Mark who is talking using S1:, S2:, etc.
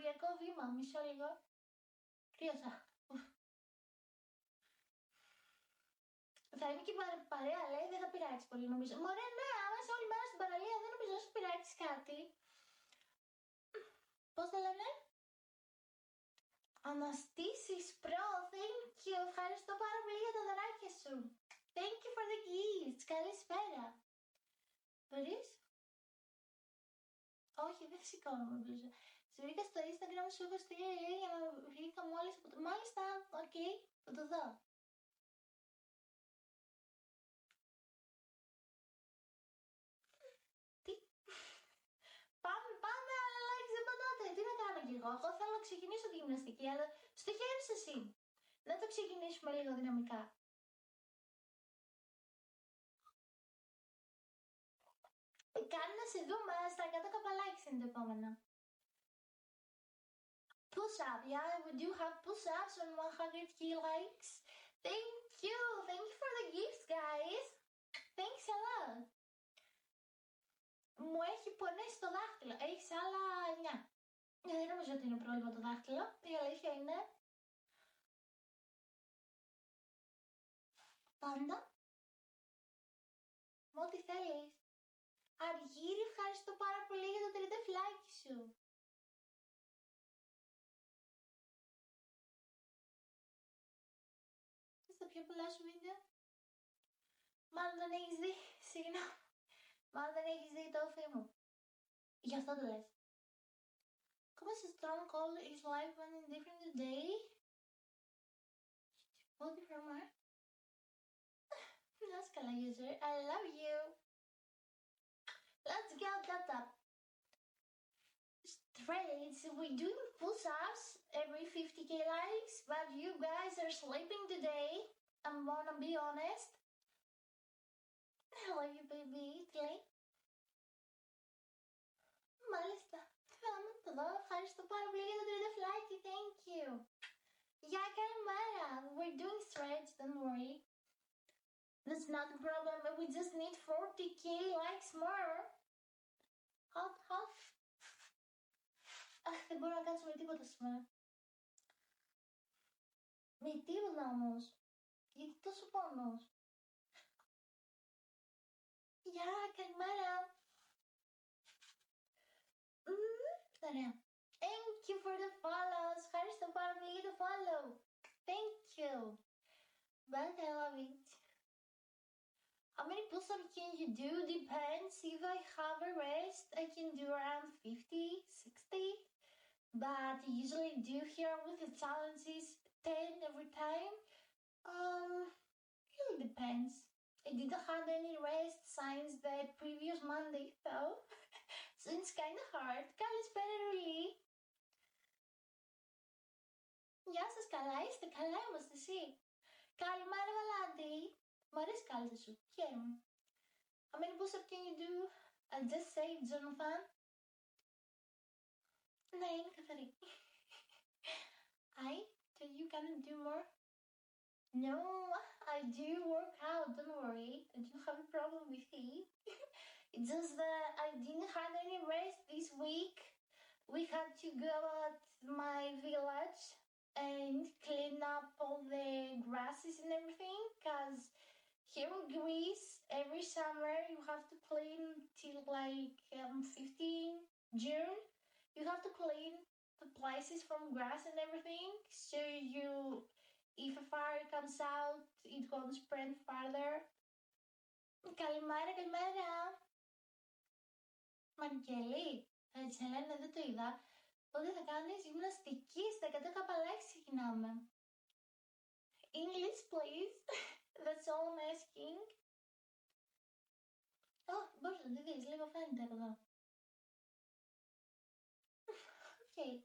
S1: Καρδιακό βήμα, μισό λίγο. Κρύωσα. Θα είμαι και παρέα, λέει, δεν θα πειράξει πολύ νομίζω. Μωρέ, ναι, άμα είσαι όλη μέρα στην παραλία, δεν νομίζω να σου πειράξει κάτι. Πώς θα λένε? Αναστήσεις Pro, thank you. Ευχαριστώ πάρα πολύ για τα δωράκια σου. Thank you for the gifts. Καλησπέρα. Μπορείς? Όχι, δεν σηκώνομαι μπλούζα. Σε βρήκα στο Instagram σου, έχω στείλει για να βγήκα μόλις από το... Μάλιστα, οκ, θα το δω. Τι? Πάμε, αλλά like δεν πατάτε. Τι να κάνω κι εγώ. Εγώ θέλω να ξεκινήσω τη γυμναστική, αλλά στο χέρι σου εσύ. Να το ξεκινήσουμε λίγο δυναμικά. Κάνε να σε δούμε στα 100 καπαλάκια είναι το επόμενο. Push up, yeah, we do have push ups on 100k likes. Thank you for the gifts, guys. Thanks a lot. Μου έχει πονέσει το δάχτυλο. Έχεις άλλα 9. Δεν νομίζω ότι είναι πρόβλημα το δάχτυλο. Η αλήθεια είναι. Πάντα. Με ό,τι θέλεις. Αργύρι, ευχαριστώ πάρα πολύ για το τριντεφλάκι σου. Στα πιο πολλά σου βίντεο. Μάλλον δεν έχεις δει. Συγγνώμη. Μάλλον δεν έχεις δει το όφι μου. Γι' αυτό το λες. Come on, strong cold is life and different today. Hold it from her. That's καλά, user. I love you. Let's go, tap. Straight, we're doing push-ups every 50k likes, but you guys are sleeping today. I'm gonna be honest. I love you, baby. Italy. Μάλιστα. Πάμε το δω. Ευχαριστώ πάρα πολύ για το τριντεφλάκι. Thank you. Γεια, καλημέρα. We're doing threads, don't worry. That's not a problem. We just need 40k likes more. Half. Αχ, δεν μπορώ να κάτσω με τίποτα σήμερα. Με τίποτα όμως. Γιατί τόσο πόνος. Γεια, καλημέρα. Ωραία. Thank you for the follows. Ευχαριστώ πάρα πολύ για το follow. Thank you. But I love it. How many push-ups can you do? Depends. If I have a rest, I can do around 50, 60. But I usually do here with the challenges 10 every time. Really depends. I didn't have any rest since the previous Monday though. So it's kind of hard. Καλησπέρα Ρουλή. Γεια σας, καλά είστε, καλά είμαστε εσύ. Καλημέρα Βαλάντη. Μ' αρέσει η κάλτσα σου, χαίρομαι. How many push-ups can you do? I'll just say Jonathan. Ναι, είναι καθαρή. So you can do more? No, I do work out, don't worry. I don't have a problem with it. It's just that I didn't have any rest this week. We had to go at my village and clean up all the grasses and everything, because here in Greece, every summer you have to clean till like 15 June. You have to clean the places from grass and everything, so if a fire comes out, it won't spread farther. Καλημέρα, καλημέρα. Μανικέλη, έτσι λένε, δεν το είδα. Πότε θα κάνεις γυμναστική, στα 100 καπαλάκια ξεκινάμε. English, please. That's all I'm asking. Μπορείς να τη δεις, λίγο φαίνεται από εδώ. Okay.